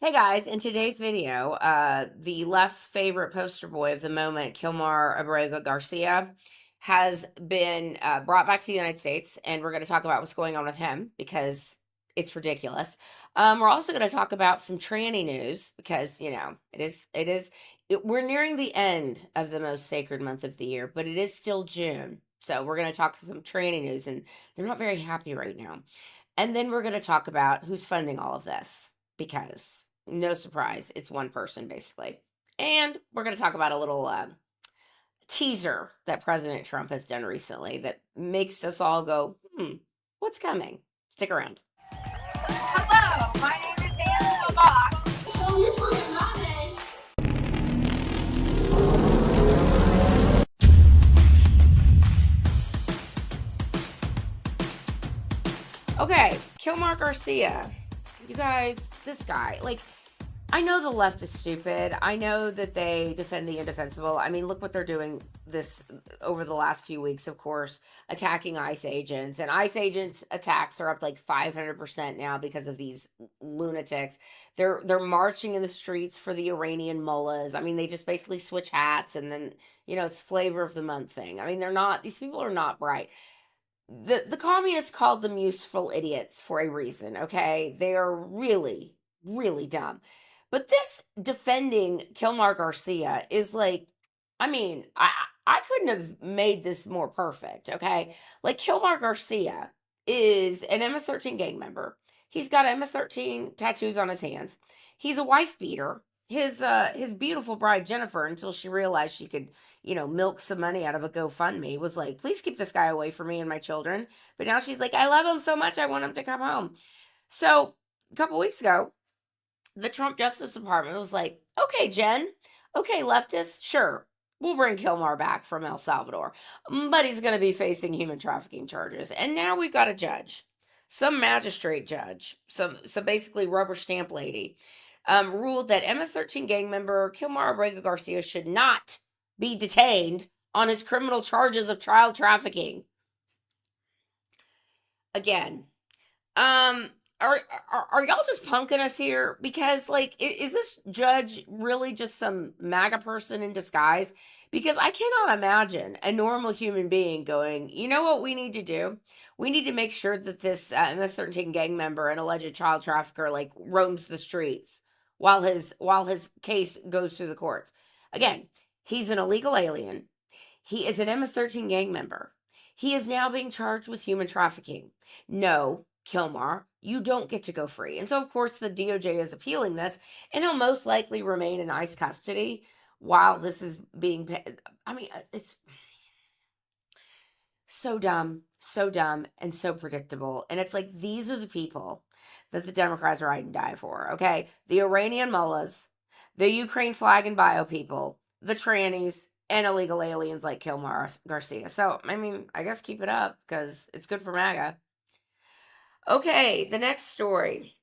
Hey guys, in today's video, the left's favorite poster boy of the moment, Kilmar Abrego Garcia, has been brought back to the United States, and we're going to talk about what's going on with him because it's ridiculous. We're also going to talk about some tranny news because we're nearing the end of the most sacred month of the year, but it is still June, so we're going to talk some tranny news, and they're not very happy right now. And then we're going to talk about who's funding all of this because no surprise, it's one person basically. And we're going to talk about a little teaser that President Trump has done recently that makes us all go, what's coming? Stick around. Hello, my name is Angela Box. Show me for your money. Okay, Kilmar Garcia. You guys, this guy, I know the left is stupid. I know that they defend the indefensible. I mean, look what they're doing this over the last few weeks, of course, attacking ICE agents. And ICE agent attacks are up like 500% now because of these lunatics. They're marching in the streets for the Iranian mullahs. I mean, they just basically switch hats and then, it's flavor of the month thing. I mean, these people are not bright. The communists called them useful idiots for a reason, okay? They are really, really dumb. But this defending Kilmar Garcia is I couldn't have made this more perfect, okay? Like, Kilmar Garcia is an MS-13 gang member. He's got MS-13 tattoos on his hands. He's a wife beater. His beautiful bride, Jennifer, until she realized she could milk some money out of a GoFundMe, was like, please keep this guy away from me and my children. But now she's like, I love him so much, I want him to come home. So a couple weeks ago, the Trump Justice Department was like, okay, Jen, okay, leftists, sure, we'll bring Kilmar back from El Salvador, but he's going to be facing human trafficking charges. And now we've got a judge, some magistrate judge, so basically rubber stamp lady, ruled that MS-13 gang member Kilmar Abrego Garcia should not be detained on his criminal charges of child trafficking. Again, are y'all just punking us here? Because is this judge really just some MAGA person in disguise? Because I cannot imagine a normal human being going, you know what we need to do? We need to make sure that this MS-13 gang member and alleged child trafficker roams the streets while his case goes through the courts. Again, he's an illegal alien. He is an MS-13 gang member. He is now being charged with human trafficking. No, Kilmar, you don't get to go free. And so, of course, the DOJ is appealing this, and he'll most likely remain in ICE custody while this is being. I mean, it's so dumb, and so predictable. And it's like, these are the people that the Democrats ride and die for, okay? The Iranian mullahs, the Ukraine flag and bio people, the trannies, and illegal aliens like Kilmar Garcia. So, I mean, I guess keep it up because it's good for MAGA. Okay, the next story.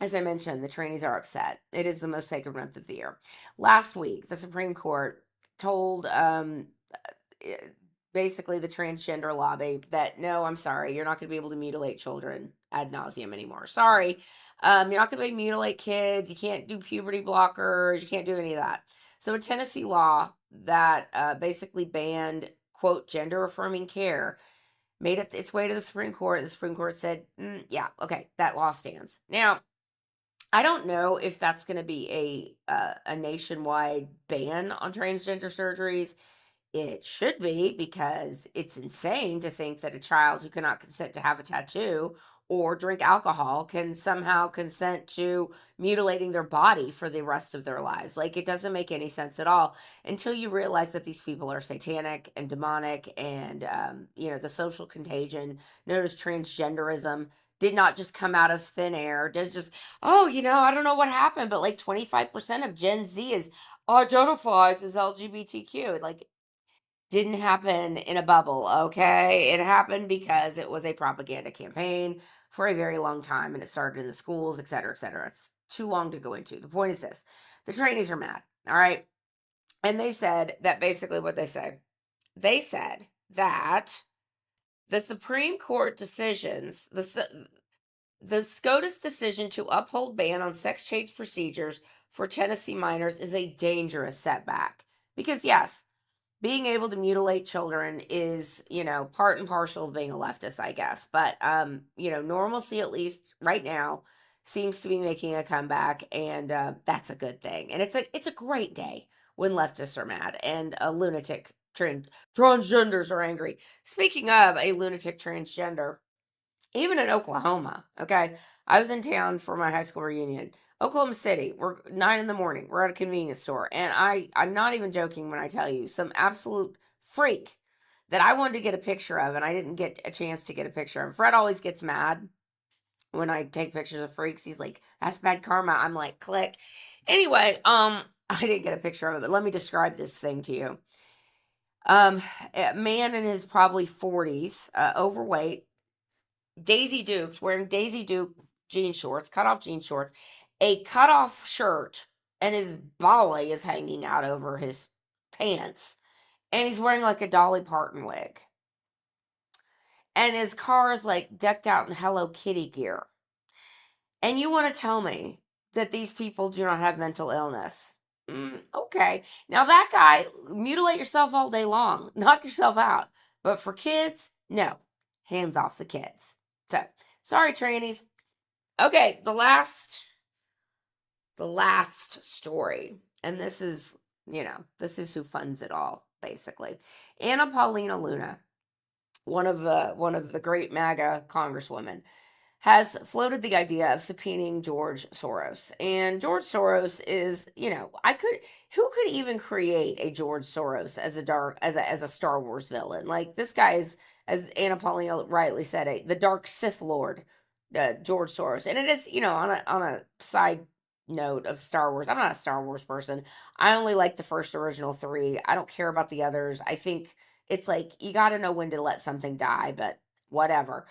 As I mentioned, the trannies are upset. It is the most sacred month of the year. Last week, the Supreme Court told basically the transgender lobby that, no, I'm sorry, you're not going to be able to mutilate children ad nauseum anymore. Sorry. You're not going to be able to mutilate kids. You can't do puberty blockers. You can't do any of that. So a Tennessee law that basically banned, quote, gender affirming care made it its way to the Supreme Court. The Supreme Court said, yeah, okay, that law stands. Now, I don't know if that's going to be a nationwide ban on transgender surgeries. It should be, because it's insane to think that a child who cannot consent to have a tattoo or drink alcohol can somehow consent to mutilating their body for the rest of their lives. It doesn't make any sense at all until you realize that these people are satanic and demonic, and the social contagion known as transgenderism did not just come out of thin air. Does just, I don't know what happened, but 25% of Gen Z identifies as LGBTQ. Didn't happen in a bubble, okay? It happened because it was a propaganda campaign for a very long time, and it started in the schools, et cetera, et cetera. It's too long to go into. The point is this. The trainees are mad, all right? And they said that basically what they said that the Supreme Court decisions, The SCOTUS decision to uphold ban on sex change procedures for Tennessee minors is a dangerous setback. Because, yes, being able to mutilate children is, part and parcel of being a leftist, I guess. But, normalcy, at least right now, seems to be making a comeback, and that's a good thing. And it's a great day when leftists are mad and a lunatic transgenders are angry. Speaking of a lunatic transgender, even in Oklahoma, okay, I was in town for my high school reunion. Oklahoma City, we're 9 in the morning. We're at a convenience store, and I'm not even joking when I tell you some absolute freak that I wanted to get a picture of, and I didn't get a chance to get a picture of. Fred always gets mad when I take pictures of freaks. He's like, "That's bad karma." I'm like, click. Anyway, I didn't get a picture of it, but let me describe this thing to you. A man in his probably 40s, overweight, Daisy Dukes, wearing Daisy Duke jean shorts, cut off jean shorts, a cut off shirt, and his volley is hanging out over his pants. And he's wearing like a Dolly Parton wig. And his car is like decked out in Hello Kitty gear. And you want to tell me that these people do not have mental illness? Okay. Now that guy, mutilate yourself all day long, knock yourself out. But for kids, no. Hands off the kids. So, sorry, trannies. Okay, the last story, and this is who funds it all, basically. Anna Paulina Luna, one of the great MAGA congresswomen, has floated the idea of subpoenaing George Soros. And George Soros is, who could even create a George Soros as a Star Wars villain? Like, this guy is, as Anna Paulina rightly said, the dark Sith Lord, George Soros. And it is, on a side note of Star Wars, I'm not a Star Wars person. I only like the first original 3. I don't care about the others. I think it's like, you got to know when to let something die, but whatever.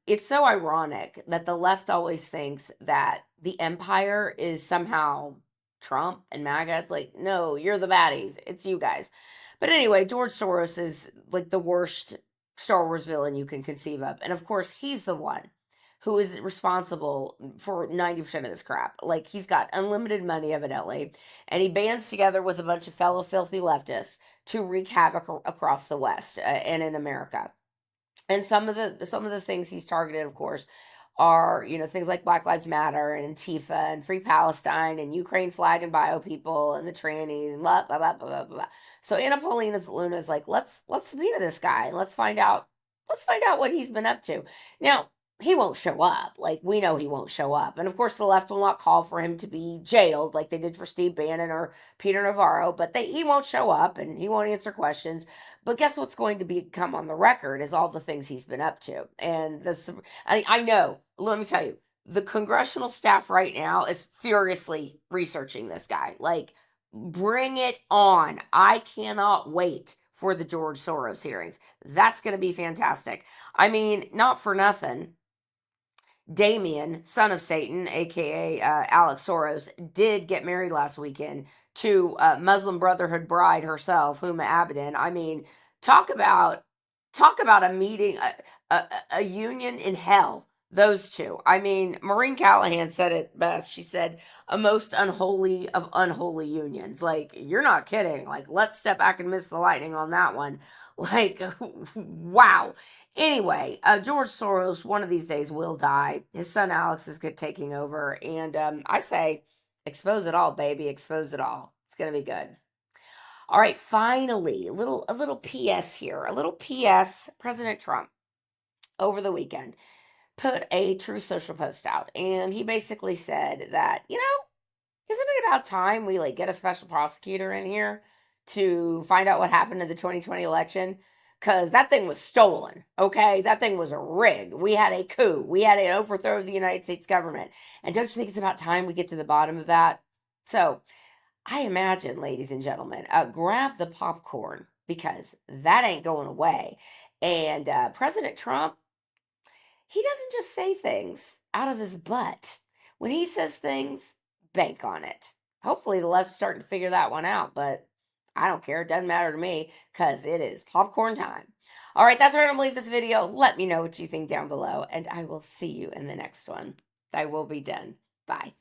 It's so ironic that the left always thinks that the empire is somehow Trump and MAGA. It's like, no, you're the baddies. It's you guys. But anyway, George Soros is like the worst Star Wars villain you can conceive of. And of course, he's the one who is responsible for 90% of this crap. Like, he's got unlimited money, evidently, and he bands together with a bunch of fellow filthy leftists to wreak havoc across the West and in America. And some of the things he's targeted, of course, are, things like Black Lives Matter and Antifa and Free Palestine and Ukraine flag and bio people and the trannies and blah blah blah blah blah blah. So Anna Paulina Luna is like, let's subpoena this guy and let's find out what he's been up to. Now, he won't show up. Like, we know he won't show up. And of course, the left will not call for him to be jailed like they did for Steve Bannon or Peter Navarro, but he won't show up and he won't answer questions. But guess what's going to come on the record is all the things he's been up to. And I know, let me tell you, the congressional staff right now is furiously researching this guy. Like, bring it on. I cannot wait for the George Soros hearings. That's going to be fantastic. I mean, not for nothing, Damien, son of Satan, aka Alex Soros, did get married last weekend to Muslim Brotherhood bride herself, Huma Abedin. I mean, talk about a meeting, a union in hell. Those two. I mean, Maureen Callahan said it best. She said, a most unholy of unholy unions. Like, you're not kidding. Like, let's step back and miss the lightning on that one. Like, wow. Anyway, George Soros, one of these days, will die. His son Alex is taking over. And I say, expose it all, baby. Expose it all. It's going to be good. All right, finally, a little PS here. A little PS. President Trump, over the weekend, put a Truth Social post out. And he basically said that, isn't it about time we get a special prosecutor in here to find out what happened in the 2020 election? Because that thing was stolen, okay? That thing was rigged. We had a coup. We had an overthrow of the United States government. And don't you think it's about time we get to the bottom of that? So, I imagine, ladies and gentlemen, grab the popcorn, because that ain't going away. And President Trump, he doesn't just say things out of his butt. When he says things, bank on it. Hopefully the left's starting to figure that one out, but I don't care. It doesn't matter to me, because it is popcorn time. All right, that's where I'm going to leave this video. Let me know what you think down below, and I will see you in the next one. I will be done. Bye.